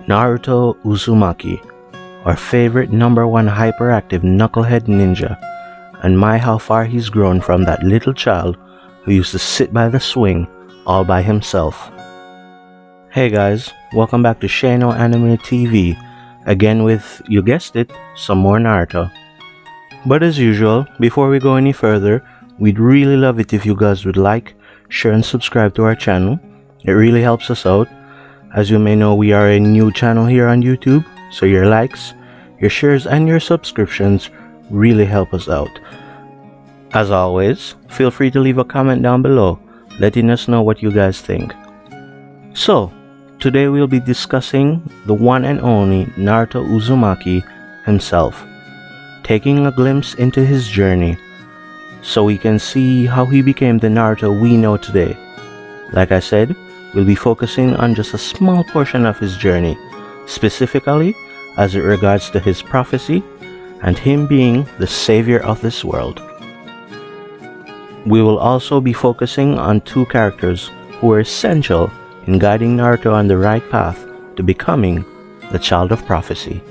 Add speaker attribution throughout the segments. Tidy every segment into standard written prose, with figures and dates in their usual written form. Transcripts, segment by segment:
Speaker 1: Naruto Uzumaki, our favorite #1 hyperactive knucklehead ninja, and my how far he's grown from that little child who used to sit by the swing all by himself. Hey guys, welcome back to Shano Anime TV, again with, you guessed it, some more Naruto. But as usual, before we go any further, we'd really love it if you guys would like, share and subscribe to our channel. It really helps us out. As you may know, we are a new channel here on YouTube, so your likes, your shares and your subscriptions really help us out. As always, feel free to leave a comment down below, letting us know what you guys think. So, today we'll be discussing the one and only Naruto Uzumaki himself, taking a glimpse into his journey so we can see how he became the Naruto we know today. Like I said, we'll be focusing on just a small portion of his journey, specifically as it regards to his prophecy and him being the savior of this world. We will also be focusing on two characters who are essential in guiding Naruto on the right path to becoming the child of prophecy.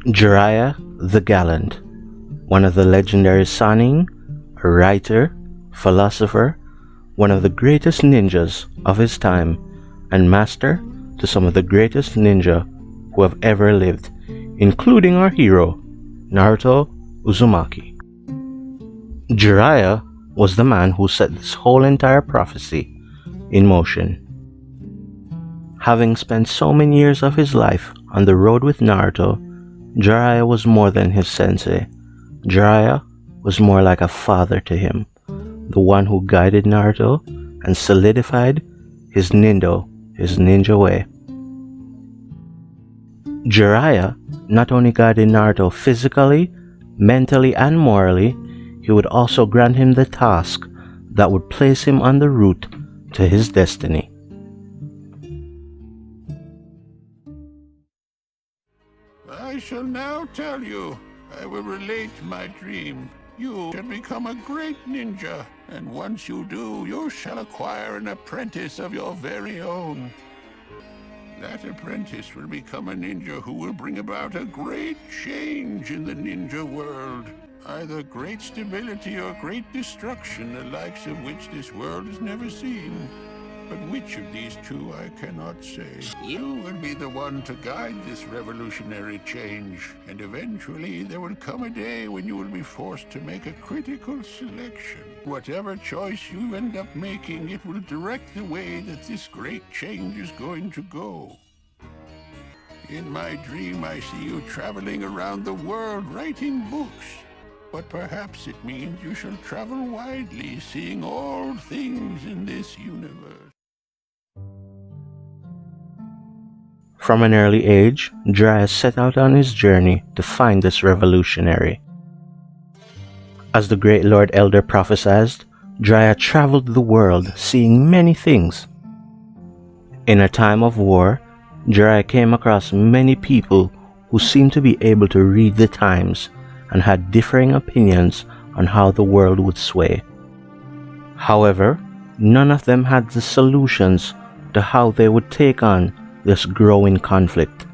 Speaker 1: Jiraiya the Gallant, one of the legendary Sannin, a writer, philosopher, one of the greatest ninjas of his time, and master to some of the greatest ninja who have ever lived, including our hero, Naruto Uzumaki. Jiraiya was the man who set this whole entire prophecy in motion. Having spent so many years of his life on the road with Naruto, Jiraiya was more than his sensei. Jiraiya was more like a father to him, the one who guided Naruto and solidified his ninja way. Jiraiya not only guided Naruto physically, mentally and morally, he would also grant him the task that would place him on the route to his destiny.
Speaker 2: I shall now tell you. I will relate my dream. You shall become a great ninja, and once you do, you shall acquire an apprentice of your very own. That apprentice will become a ninja who will bring about a great change in the ninja world. Either great stability or great destruction, the likes of which this world has never seen. But which of these two I cannot say. You will be the one to guide this revolutionary change, and eventually there will come a day when you will be forced to make a critical selection. Whatever choice you end up making, it will direct the way that this great change is going to go. In my dream, I see you traveling around the world writing books. But perhaps it means you shall travel widely, seeing all things in this universe.
Speaker 1: From an early age, Jiraiya set out on his journey to find this revolutionary. As the great Lord Elder prophesied, Jiraiya traveled the world, seeing many things. In a time of war, Jiraiya came across many people who seemed to be able to read the times and had differing opinions on how the world would sway. However, none of them had the solutions to how they would take on this growing conflict.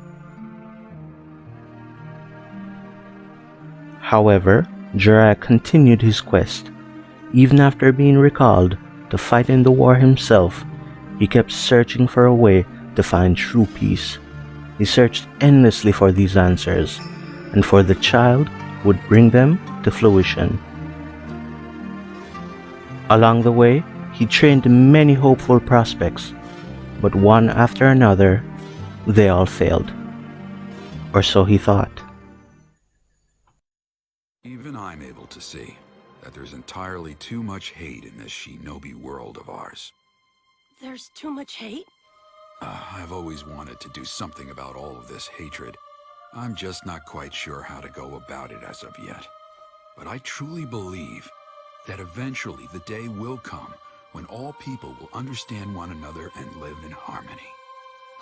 Speaker 1: However, Jiraiya continued his quest. Even after being recalled to fight in the war himself, he kept searching for a way to find true peace. He searched endlessly for these answers, and for the child who would bring them to fruition. Along the way, he trained many hopeful prospects, but one after another, they all failed. or so he thought.
Speaker 3: Even I'm able to see that there's entirely too much hate in this shinobi world of ours.
Speaker 4: There's too much hate?
Speaker 3: I've always wanted to do something about all of this hatred. I'm just not quite sure how to go about it as of yet. But I truly believe that eventually the day will come when all people will understand one another and live in harmony.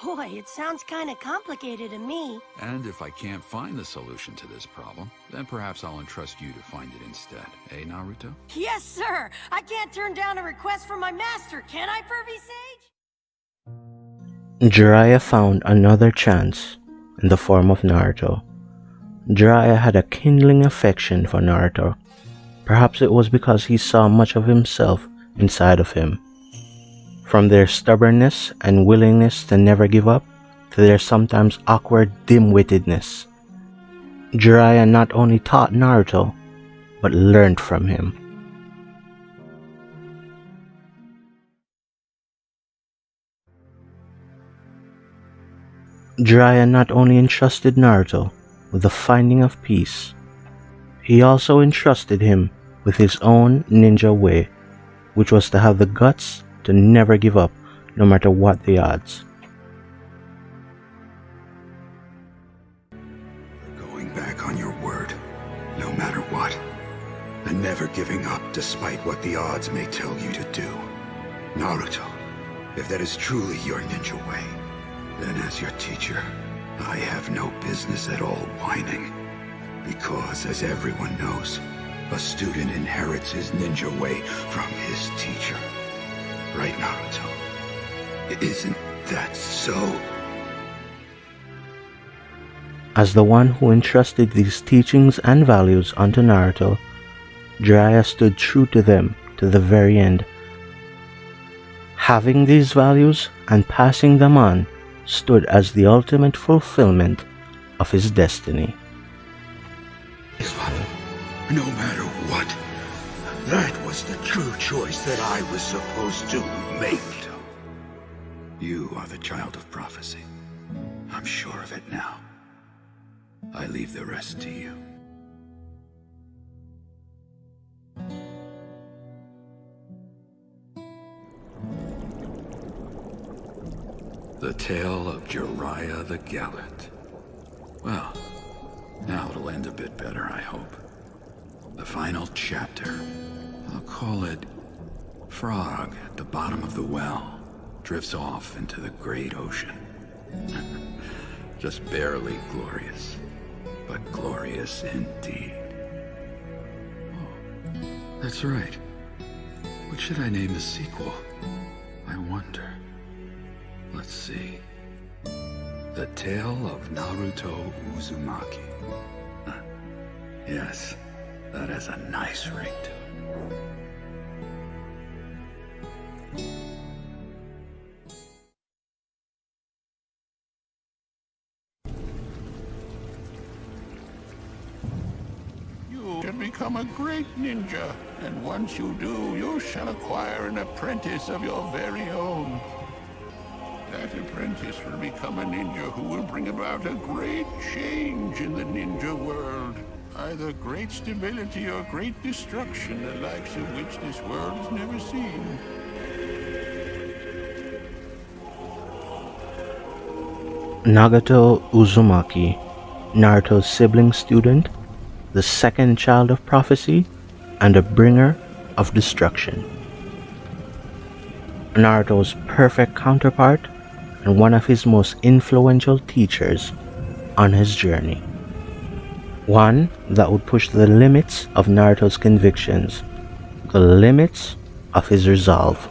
Speaker 4: Boy, it sounds kinda complicated to me.
Speaker 3: And if I can't find the solution to this problem, then perhaps I'll entrust you to find it instead. Eh, Naruto?
Speaker 4: Yes, sir! I can't turn down a request from my master, can I, Pervy Sage?
Speaker 1: Jiraiya found another chance in the form of Naruto. Jiraiya had a kindling affection for Naruto. Perhaps it was because he saw much of himself inside of him. From their stubbornness and willingness to never give up, to their sometimes awkward dim-wittedness. Jiraiya not only taught Naruto, but learned from him. Jiraiya not only entrusted Naruto with the finding of peace, he also entrusted him with his own ninja way, which was to have the guts to never give up, no matter what the odds.
Speaker 3: Going back on your word, no matter what. And never giving up despite what the odds may tell you to do. Naruto, if that is truly your ninja way, then as your teacher, I have no business at all whining. Because, as everyone knows, a student inherits his ninja way from his teacher. Right, Naruto? Isn't that so?
Speaker 1: As the one who entrusted these teachings and values unto Naruto, Jiraiya stood true to them to the very end. Having these values and passing them on stood as the ultimate fulfillment of his destiny.
Speaker 3: No matter what, that was the true choice that I was supposed to make. You are the child of prophecy. I'm sure of it now. I leave the rest to you. The tale of Jiraiya the Gallant. Well, now it'll end a bit better, I hope. The final chapter. I'll call it Frog at the bottom of the well drifts off into the great ocean. Just barely glorious, but glorious indeed. Oh, that's right. What should I name the sequel? I wonder. Let's see. The Tale of Naruto Uzumaki. Yes, that has a nice ring to it.
Speaker 2: You can become a great ninja, and once you do, you shall acquire an apprentice of your very own. That apprentice will become a ninja who will bring about a great change in the ninja world. Either great stability or great destruction, the likes of which this world has never seen.
Speaker 1: Nagato Uzumaki, Naruto's sibling student, the second child of prophecy, and a bringer of destruction. Naruto's perfect counterpart and one of his most influential teachers on his journey. One that would push the limits of Naruto's convictions, the limits of his resolve.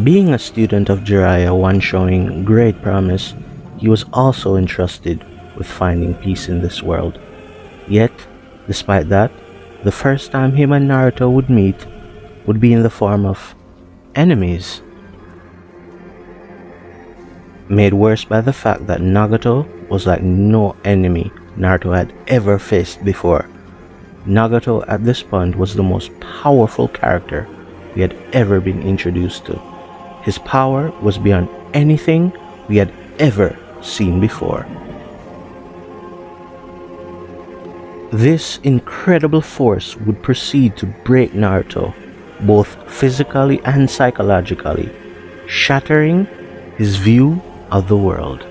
Speaker 1: Being a student of Jiraiya, one showing great promise, he was also entrusted with finding peace in this world. Yet, despite that, the first time him and Naruto would meet would be in the form of enemies. Made worse by the fact that Nagato was like no enemy Naruto had ever faced before. Nagato at this point was the most powerful character we had ever been introduced to. His power was beyond anything we had ever seen before. This incredible force would proceed to break Naruto, both physically and psychologically, shattering his view of the world.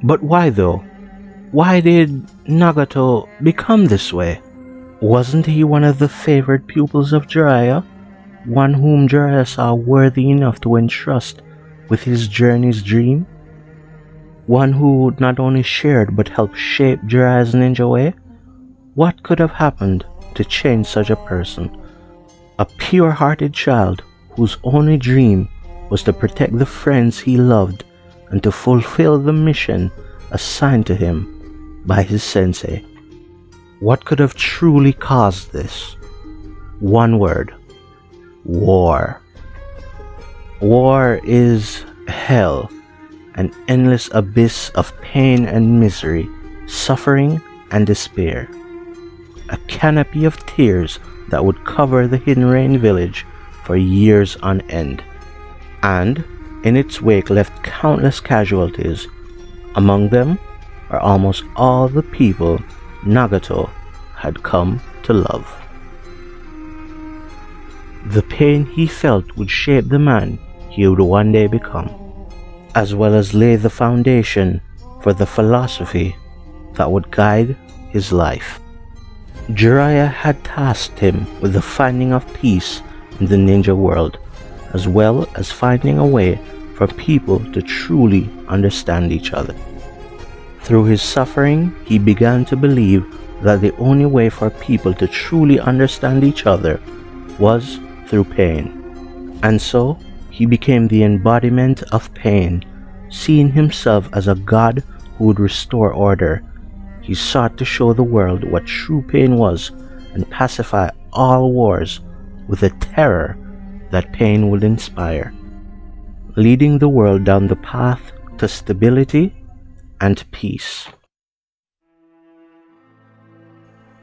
Speaker 1: But why though? Why did Nagato become this way? Wasn't he one of the favored pupils of Jiraiya? One whom Jiraiya saw worthy enough to entrust with his journey's dream? One who not only shared but helped shape Jiraiya's ninja way? What could have happened to change such a person? A pure-hearted child whose only dream was to protect the friends he loved and to fulfill the mission assigned to him by his sensei. What could have truly caused this? One word: war. War is hell, an endless abyss of pain and misery, suffering and despair. A canopy of tears that would cover the Hidden Rain village for years on end, and in its wake left countless casualties. Among them are almost all the people Nagato had come to love. The pain he felt would shape the man he would one day become, as well as lay the foundation for the philosophy that would guide his life. Jiraiya had tasked him with the finding of peace in the ninja world, as well as finding a way for people to truly understand each other. Through his suffering, he began to believe that the only way for people to truly understand each other was through pain. And so, he became the embodiment of pain, seeing himself as a god who would restore order. He sought to show the world what true pain was and pacify all wars with the terror that pain would inspire, leading the world down the path to stability and peace.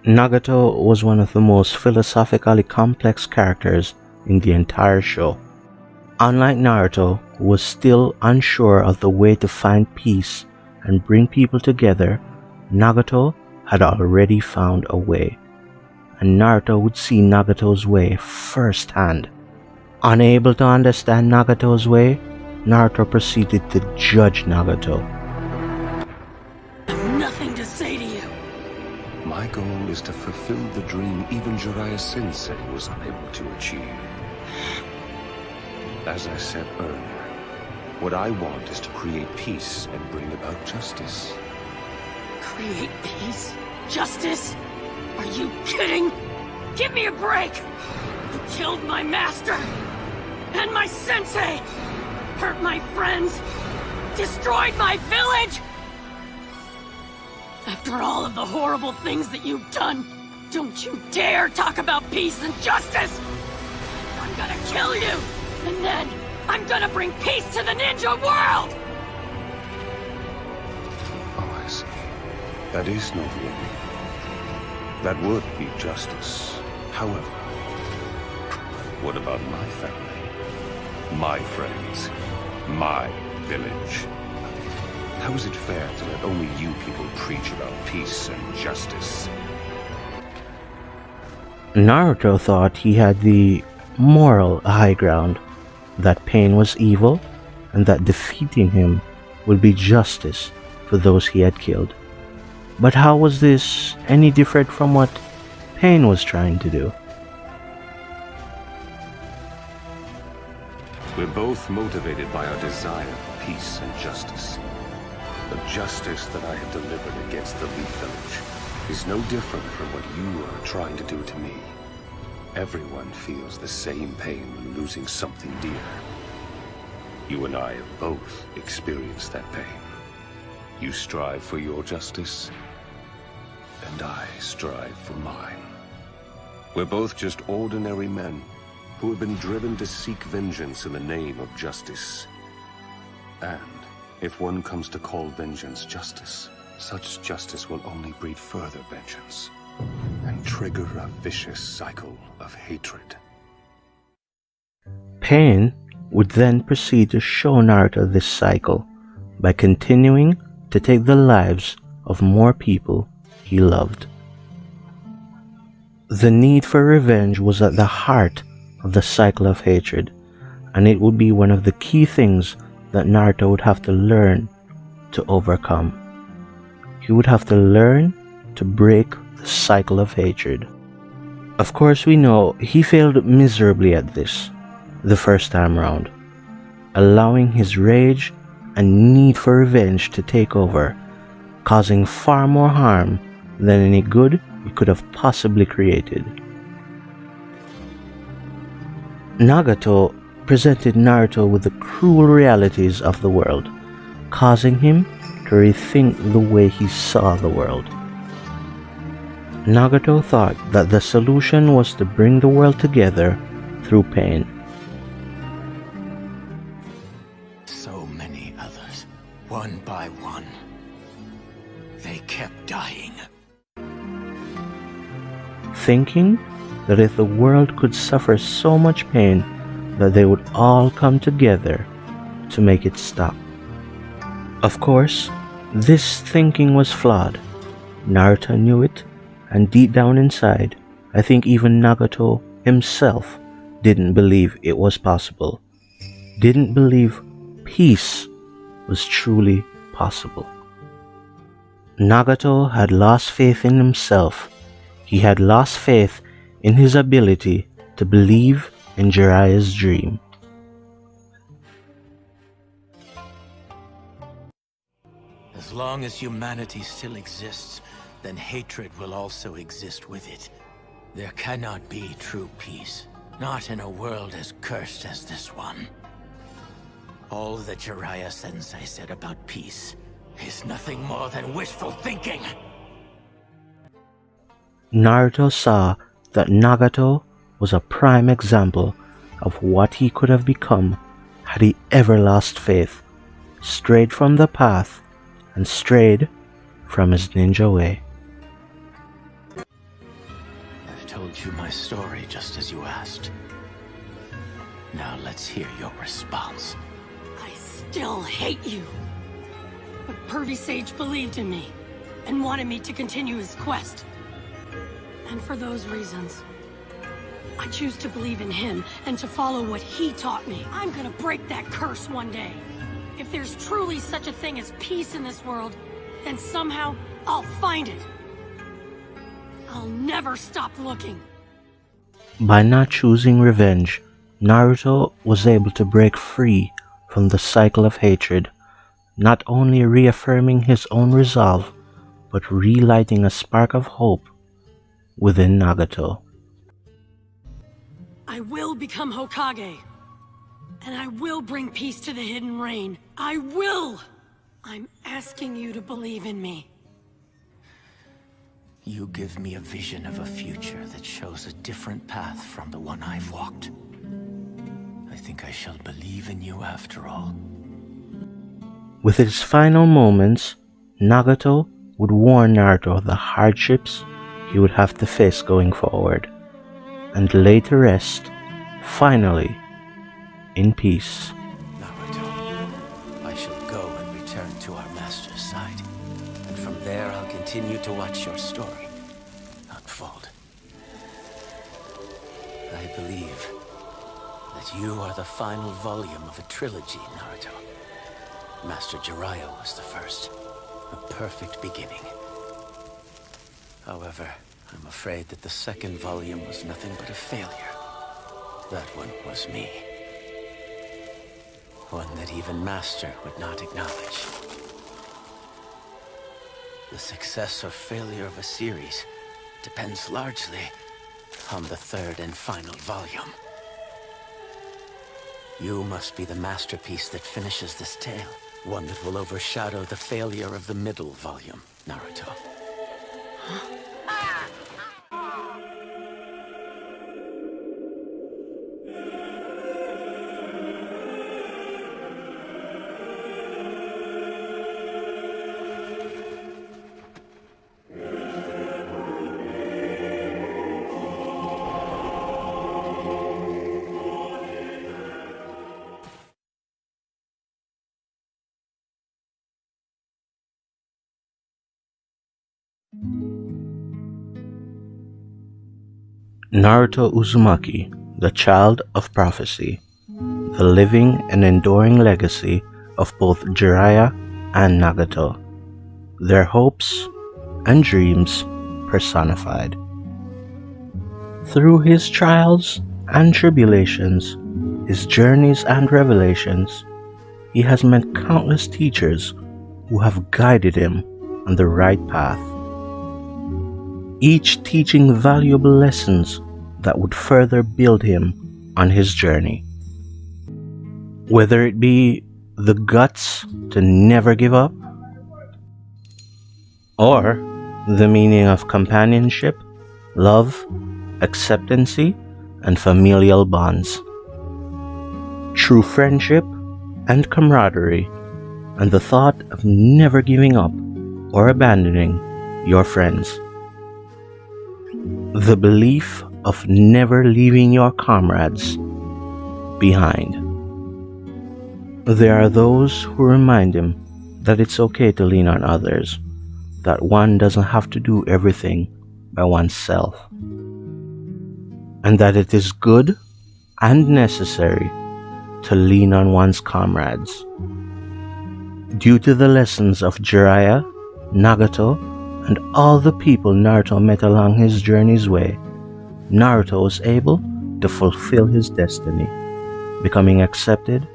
Speaker 1: Nagato was one of the most philosophically complex characters in the entire show. Unlike Naruto, who was still unsure of the way to find peace and bring people together, Nagato had already found a way, and Naruto would see Nagato's way firsthand. Unable to understand Nagato's way, Naruto proceeded to judge Nagato.
Speaker 4: I have nothing to say to you.
Speaker 5: My goal is to fulfill the dream even Jiraiya Sensei was unable to achieve. As I said earlier, what I want is to create peace and bring about justice.
Speaker 4: Create peace? Justice? Are you kidding? Give me a break! You killed my master! And my sensei! Hurt my friends! Destroyed my village! After all of the horrible things that you've done, don't you dare talk about peace and justice! I'm gonna kill you! And then, I'm gonna bring peace to the ninja world!
Speaker 5: Oh, I see. That is noble of you. That would be justice. However, what about my family? My friends? My village? How is it fair to let only you people preach about peace and justice?
Speaker 1: Naruto thought he had the moral high ground, that pain was evil, and that defeating him would be justice for those he had killed. But how was this any different from what Pain was trying to do?
Speaker 5: We're both motivated by our desire for peace and justice. The justice that I have delivered against the Leaf Village is no different from what you are trying to do to me. Everyone feels the same pain when losing something dear. You and I have both experienced that pain. You strive for your justice, and I strive for mine. We're both just ordinary men who have been driven to seek vengeance in the name of justice. And if one comes to call vengeance justice, such justice will only breed further vengeance. And trigger a vicious cycle of hatred.
Speaker 1: Pain would then proceed to show Naruto this cycle by continuing to take the lives of more people he loved. The need for revenge was at the heart of the cycle of hatred, and it would be one of the key things that Naruto would have to learn to overcome. He would have to learn to break the cycle of hatred. Of course, we know he failed miserably at this the first time round, allowing his rage and need for revenge to take over, causing far more harm than any good he could have possibly created. Nagato presented Naruto with the cruel realities of the world, causing him to rethink the way he saw the world. Nagato thought that the solution was to bring the world together through pain.
Speaker 6: So many others, one by one, they kept dying.
Speaker 1: Thinking that if the world could suffer so much pain that they would all come together to make it stop. Of course, this thinking was flawed. Naruto knew it, and deep down inside, I think even Nagato himself didn't believe it was possible. Didn't believe peace was truly possible. Nagato had lost faith in himself. He had lost faith in his ability to believe in Jiraiya's dream.
Speaker 6: As long as humanity still exists, then hatred will also exist with it. There cannot be true peace, not in a world as cursed as this one. All that Jiraiya Sensei said about peace is nothing more than wishful thinking.
Speaker 1: Naruto saw that Nagato was a prime example of what he could have become had he ever lost faith, strayed from the path, and strayed from his ninja way.
Speaker 6: I've told you my story just as you asked. Now let's hear your response.
Speaker 4: I still hate you. But Pervy Sage believed in me and wanted me to continue his quest. And for those reasons, I choose to believe in him and to follow what he taught me. I'm gonna break that curse one day. If there's truly such a thing as peace in this world, then somehow I'll find it. I'll never stop looking.
Speaker 1: By not choosing revenge, Naruto was able to break free from the cycle of hatred, not only reaffirming his own resolve, but relighting a spark of hope within Nagato.
Speaker 4: I will become Hokage. And I will bring peace to the Hidden Rain. I will! I'm asking you to believe in me.
Speaker 6: You give me a vision of a future that shows a different path from the one I've walked. I think I shall believe in you after all.
Speaker 1: With his final moments, Nagato would warn Naruto of the hardships he would have to face going forward, and lay to rest, finally, in peace.
Speaker 6: Naruto, I shall go and return to our master's side, and from there I'll continue to watch your story unfold. I believe that you are the final volume of a trilogy, Naruto. Master Jiraiya was the first, a perfect beginning. However, I'm afraid that the second volume was nothing but a failure. That one was me. One that even Master would not acknowledge. The success or failure of a series depends largely on the third and final volume. You must be the masterpiece that finishes this tale, one that will overshadow the failure of the middle volume, Naruto.
Speaker 1: Naruto Uzumaki, the child of prophecy, the living and enduring legacy of both Jiraiya and Nagato, their hopes and dreams personified. Through his trials and tribulations, his journeys and revelations, he has met countless teachers who have guided him on the right path, each teaching valuable lessons that would further build him on his journey. Whether it be the guts to never give up, or the meaning of companionship, love, acceptancy, and familial bonds, true friendship and camaraderie, and the thought of never giving up or abandoning your friends. The belief of never leaving your comrades behind. There are those who remind him that it's okay to lean on others, that one doesn't have to do everything by oneself, and that it is good and necessary to lean on one's comrades. Due to the lessons of Jiraiya, Nagato, and all the people Naruto met along his journey's way, Naruto was able to fulfill his destiny, becoming accepted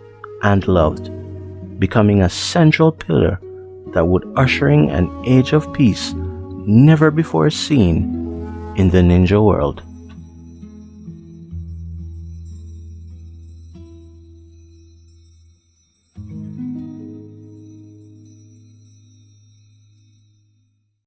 Speaker 1: and loved, becoming a central pillar that would usher in an age of peace never before seen in the ninja world.